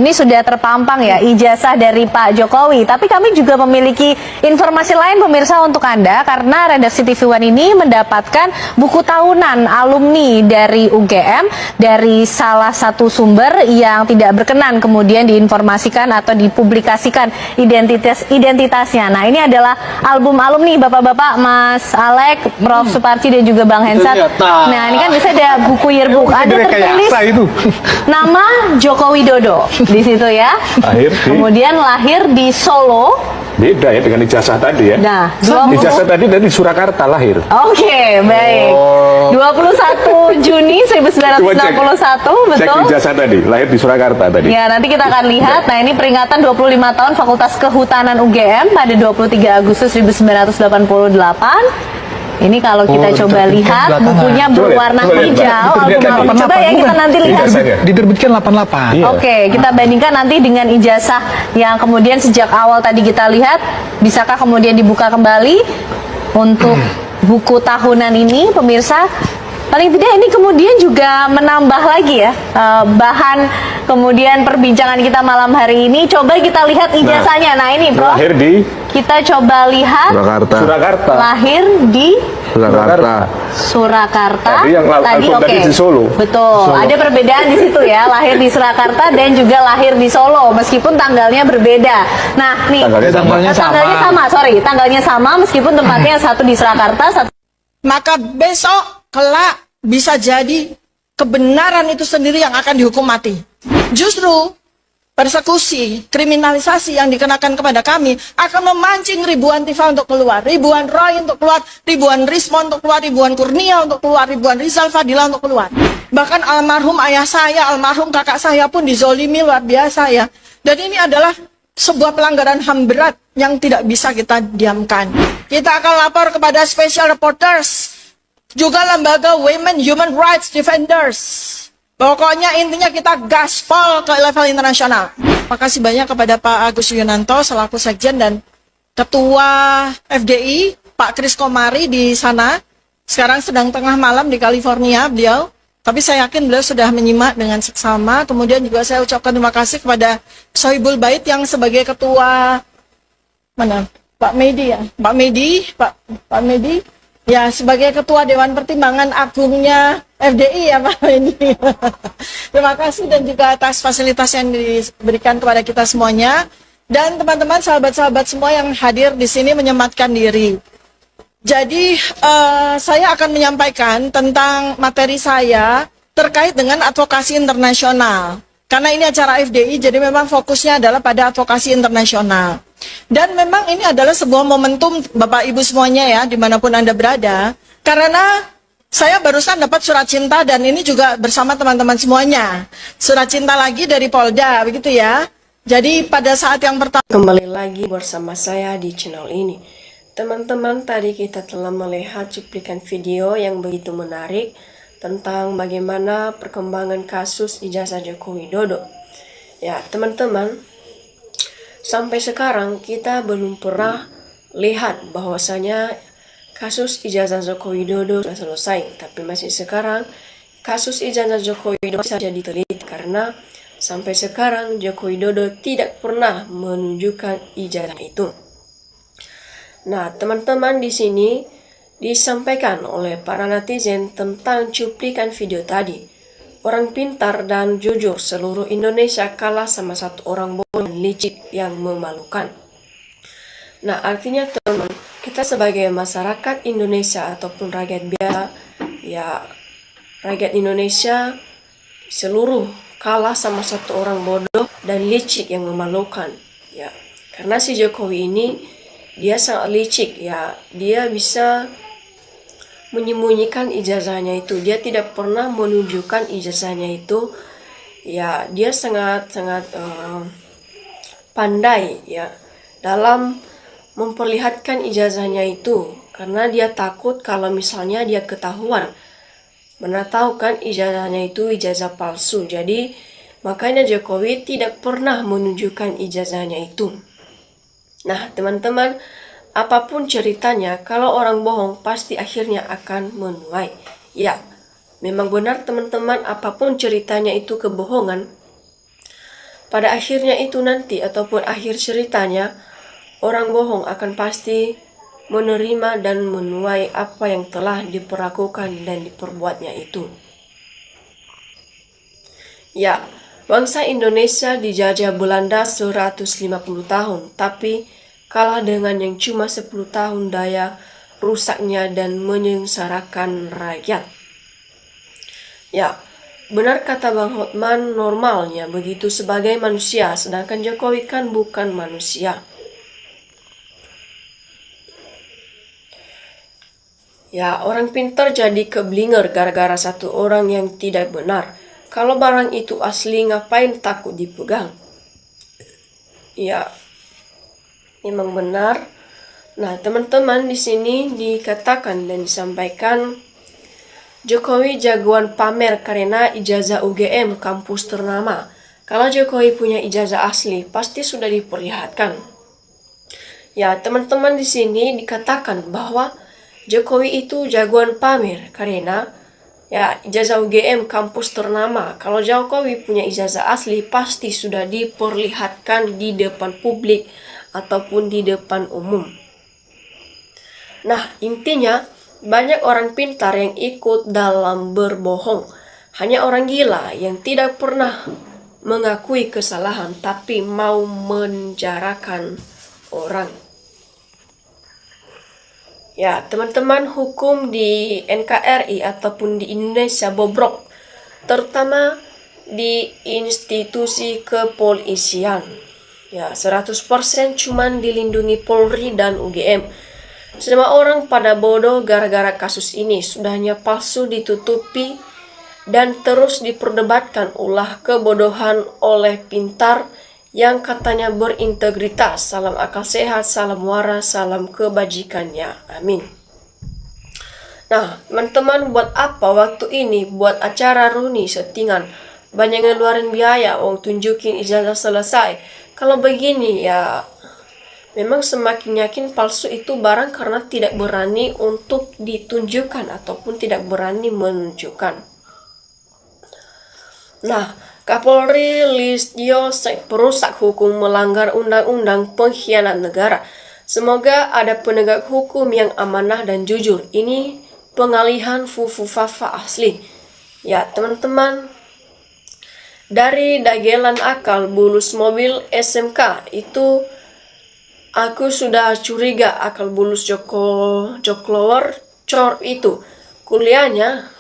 Ini sudah terpampang ya ijazah dari Pak Jokowi, tapi kami juga memiliki informasi lain pemirsa untuk Anda, karena redaksi TV One ini mendapatkan buku tahunan alumni dari UGM dari salah satu sumber yang tidak berkenan kemudian diinformasikan atau dipublikasikan identitasnya. Nah, ini adalah album alumni Bapak-bapak, Mas Alek, Prof. Suparji dan juga Bang Hensat. Nah, ini kan bisa ada buku yearbook, ada tertulis nama Joko Widodo di situ ya. Kemudian lahir di Solo. Beda ya dengan ijazah tadi ya. Nah, ijazah tadi dari Surakarta lahir. Oke, baik. 21 Juni 1961, betul? Cek ijazah tadi, lahir di Surakarta tadi. Ya, nanti kita akan lihat. Nah, ini peringatan 25 tahun Fakultas Kehutanan UGM pada 23 Agustus 1988. Ini kalau kita coba lihat bukunya berwarna hijau, album. Coba ya kita nanti lihat. Diterbitkan 88. Iya. Oke, kita bandingkan nanti dengan ijazah yang kemudian sejak awal tadi kita lihat. Bisakah kemudian dibuka kembali untuk buku tahunan ini, pemirsa? Paling tidak ini kemudian juga menambah lagi ya bahan kemudian perbincangan kita malam hari ini. Coba kita lihat ijazahnya. Nah, ini Bro. Lahir di Kita coba lihat. Surakarta. Lahir di Surakarta. Tadi yang tadi di Solo. Betul. Ada perbedaan di situ ya. Lahir di Surakarta dan juga lahir di Solo, meskipun tanggalnya berbeda. Nah, nih tanggalnya sama. Tanggalnya sama meskipun tempatnya satu di Surakarta, satu. Maka besok kelak bisa jadi kebenaran itu sendiri yang akan dihukum mati. Justru persekusi, kriminalisasi yang dikenakan kepada kami akan memancing ribuan Tifa untuk keluar, ribuan Roy untuk keluar, ribuan Rismon untuk keluar, ribuan Kurnia untuk keluar, ribuan Rizal Fadila untuk keluar. Bahkan almarhum ayah saya, almarhum kakak saya pun dizolimi luar biasa ya. Dan ini adalah sebuah pelanggaran HAM berat yang tidak bisa kita diamkan. Kita akan lapor kepada Special Reporters, juga lembaga Women Human Rights Defenders. Pokoknya intinya kita gaspol ke level internasional. Makasih banyak kepada Pak Agus Yunanto selaku Sekjen dan Ketua FDI, Pak Kris Komari di sana. Sekarang sedang tengah malam di California beliau. Tapi saya yakin beliau sudah menyimak dengan seksama. Kemudian juga saya ucapkan terima kasih kepada Sohibul Bait yang sebagai Ketua Pak Medi ya, Pak Medi. Ya, sebagai Ketua Dewan Pertimbangan Agungnya FDI ya Pak Medi. Terima kasih dan juga atas fasilitas yang diberikan kepada kita semuanya. Dan teman-teman, sahabat-sahabat semua yang hadir di sini menyematkan diri. Jadi, saya akan menyampaikan tentang materi saya terkait dengan advokasi internasional. Karena ini acara FDI, jadi memang fokusnya adalah pada advokasi internasional. Dan memang ini adalah sebuah momentum Bapak Ibu semuanya ya, dimanapun Anda berada. Karena saya barusan dapat surat cinta dan ini juga bersama teman-teman semuanya. Surat cinta lagi dari Polda, begitu ya. Jadi pada saat yang pertama. Kembali lagi bersama saya di channel ini. Teman-teman, tadi kita telah melihat cuplikan video yang begitu menarik tentang bagaimana perkembangan kasus ijazah Joko Widodo. Ya, teman-teman, sampai sekarang kita belum pernah lihat bahwasanya kasus ijazah Joko Widodo sudah selesai. Tapi masih sekarang kasus ijazah Joko Widodo saja diteliti karena sampai sekarang Joko Widodo tidak pernah menunjukkan ijazah itu. Nah, teman-teman, di sini disampaikan oleh para netizen tentang cuplikan video tadi. Orang pintar dan jujur seluruh Indonesia kalah sama satu orang bodoh dan licik yang memalukan. Nah, artinya teman, kita sebagai masyarakat Indonesia ataupun rakyat biasa, ya rakyat Indonesia seluruh kalah sama satu orang bodoh dan licik yang memalukan. Ya, karena si Jokowi ini dia sangat licik ya, dia bisa menyembunyikan ijazahnya itu. Dia tidak pernah menunjukkan ijazahnya itu. Ya, dia sangat pandai ya dalam memperlihatkan ijazahnya itu, karena dia takut kalau misalnya dia ketahuan. Mana tahu kan ijazahnya itu ijazah palsu. Jadi makanya Jokowi tidak pernah menunjukkan ijazahnya itu. Nah, teman-teman, apapun ceritanya, kalau orang bohong pasti akhirnya akan menuai. Ya, memang benar teman-teman, apapun ceritanya itu kebohongan, pada akhirnya itu nanti ataupun akhir ceritanya, orang bohong akan pasti menerima dan menuai apa yang telah diperlakukan dan diperbuatnya itu. Ya, bangsa Indonesia dijajah Belanda 150 tahun, tapi kalah dengan yang cuma 10 tahun daya rusaknya dan menyengsarakan rakyat. Ya, benar kata Bang Hotman, normalnya begitu sebagai manusia, sedangkan Jokowi kan bukan manusia. Ya, orang pintar jadi keblinger gara-gara satu orang yang tidak benar. Kalau barang itu asli, ngapain takut dipegang? Ya, memang benar. Nah, teman-teman, di sini dikatakan dan disampaikan Jokowi jagoan pamer karena ijazah UGM kampus ternama. Kalau Jokowi punya ijazah asli, pasti sudah diperlihatkan. Ya, teman-teman, di sini dikatakan bahwa Jokowi itu jagoan pamer karena ijazah UGM kampus ternama. Kalau Jokowi punya ijazah asli, pasti sudah diperlihatkan di depan publik ataupun di depan umum. Nah, intinya banyak orang pintar yang ikut dalam berbohong. Hanya orang gila yang tidak pernah mengakui kesalahan tapi mau menjarakan orang. Ya, teman-teman, hukum di NKRI ataupun di Indonesia bobrok, terutama di institusi kepolisian. Ya, 100% cuman dilindungi Polri dan UGM. Semua orang pada bodoh gara-gara kasus ini, sudahnya palsu ditutupi dan terus diperdebatkan ulah kebodohan oleh pintar yang katanya berintegritas. Salam akal sehat, salam waras, salam kebajikannya. Amin. Nah, teman-teman, buat apa waktu ini buat acara reuni settingan? Banyak ngeluarin biaya, tunjukin ijazah selesai. Kalau begini ya, memang semakin yakin palsu itu barang karena tidak berani untuk ditunjukkan ataupun tidak berani menunjukkan. Nah, Kapolri Listio perusak hukum melanggar undang-undang pengkhianat negara. Semoga ada penegak hukum yang amanah dan jujur. Ini pengalihan fufu-fafa asli. Ya, teman-teman, dari dagelan akal bulus mobil SMK itu aku sudah curiga akal bulus joklower cor itu kuliahnya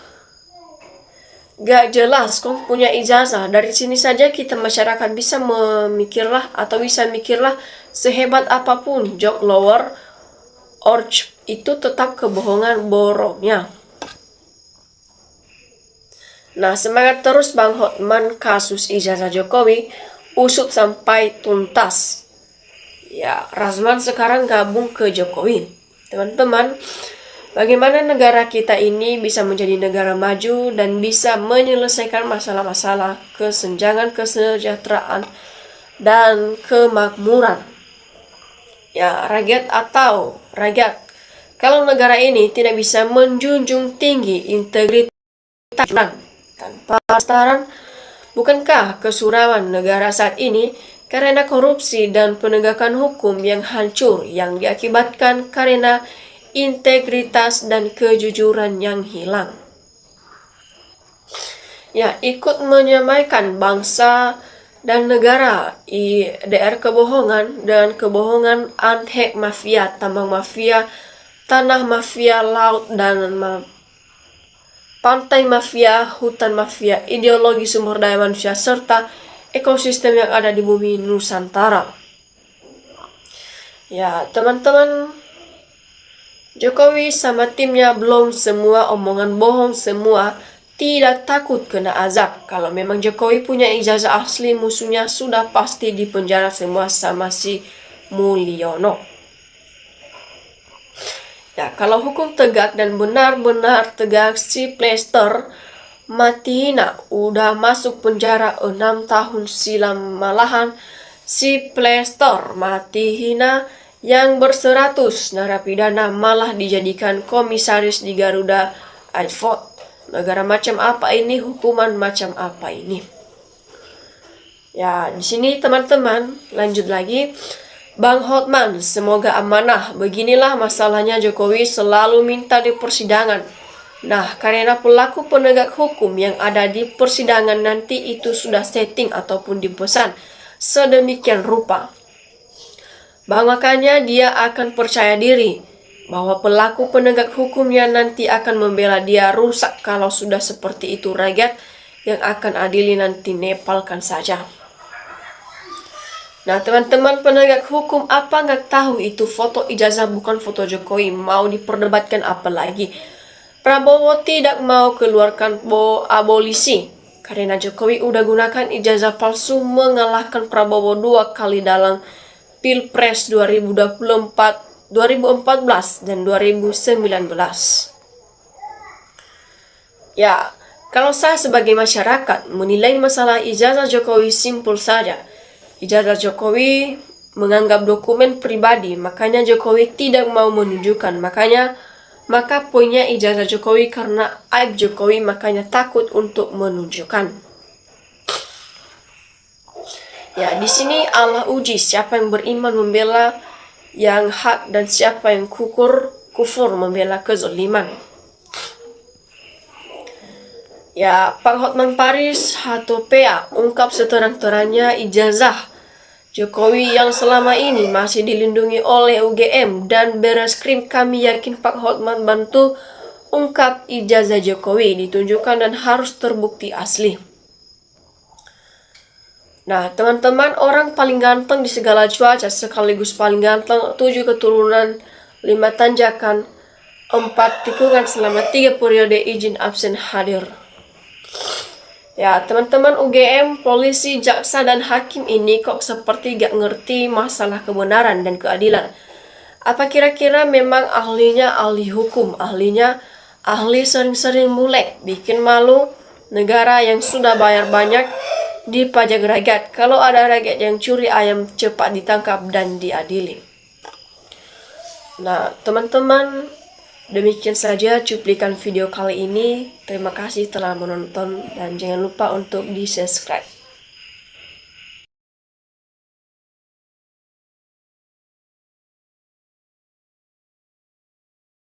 gak jelas kok punya ijazah. Dari sini saja kita masyarakat bisa memikirlah atau bisa mikirlah sehebat apapun joklower orch itu tetap kebohongan borongnya. Nah, semangat terus Bang Hotman, kasus ijazah Jokowi usut sampai tuntas. Ya, Razman sekarang gabung ke Jokowi. Teman-teman, bagaimana negara kita ini bisa menjadi negara maju dan bisa menyelesaikan masalah-masalah kesenjangan kesejahteraan dan kemakmuran. Ya, rakyat. Kalau negara ini tidak bisa menjunjung tinggi integritas tanpa pastaran, bukankah kesuraman negara saat ini karena korupsi dan penegakan hukum yang hancur yang diakibatkan karena integritas dan kejujuran yang hilang? Ya, ikut menyamaikan bangsa dan negara IDR kebohongan dan kebohongan antek mafia, tambang mafia, tanah mafia, laut dan pantai mafia, hutan mafia, ideologi sumber daya manusia, serta ekosistem yang ada di bumi Nusantara. Ya, teman-teman, Jokowi sama timnya belum semua omongan bohong semua, tidak takut kena azab. Kalau memang Jokowi punya ijazah asli, musuhnya sudah pasti dipenjara semua sama si Mulyono. Ya, kalau hukum tegak dan benar-benar tegak, si Plester mati hina udah masuk penjara 6 tahun silam. Malahan si Plester mati hina yang berseratus narapidana malah dijadikan komisaris di Garuda Airport. Negara macam apa ini? Hukuman macam apa ini? Ya, di sini teman-teman, lanjut lagi. Bang Hotman, semoga amanah. Beginilah masalahnya Jokowi selalu minta di persidangan. Nah, karena pelaku penegak hukum yang ada di persidangan nanti itu sudah setting ataupun dipesan sedemikian rupa. Makanya dia akan percaya diri bahwa pelaku penegak hukumnya nanti akan membela dia rusak kalau sudah seperti itu rakyat yang akan adili nanti nepalkan saja. Nah teman-teman penegak hukum apa nggak tahu itu foto ijazah bukan foto Jokowi, mau diperdebatkan apa lagi. Prabowo tidak mau keluarkan abolisi karena Jokowi udah gunakan ijazah palsu mengalahkan Prabowo 2 kali dalam Pilpres 2014 dan 2019. Ya, kalau saya sebagai masyarakat menilai masalah ijazah Jokowi simpel saja. Ijazah Jokowi menganggap dokumen pribadi, makanya Jokowi tidak mau menunjukkan. Maka poinnya ijazah Jokowi karena aib Jokowi, makanya takut untuk menunjukkan. Ya, di sini Allah uji siapa yang beriman membela yang hak dan siapa yang kufur membela kezaliman. Ya, Pak Hotman Paris Hatopea ungkap seterang-terangnya ijazah Jokowi yang selama ini masih dilindungi oleh UGM dan Barreskrim. Kami yakin Pak Hotman bantu ungkap ijazah Jokowi ditunjukkan dan harus terbukti asli. Nah teman-teman, orang paling ganteng di segala cuaca sekaligus paling ganteng, 7 keturunan, 5 tanjakan, 4 tikungan selama 3 periode izin absen hadir. Ya teman-teman, UGM, polisi, jaksa, dan hakim ini kok seperti gak ngerti masalah kebenaran dan keadilan. Apa kira-kira memang ahlinya ahli hukum, ahlinya ahli sering-sering mulek, bikin malu negara yang sudah bayar banyak di pajak rakyat. Kalau ada rakyat yang curi ayam cepat ditangkap dan diadili. Nah teman-teman, demikian saja cuplikan video kali ini. Terima kasih telah menonton dan jangan lupa untuk di-subscribe.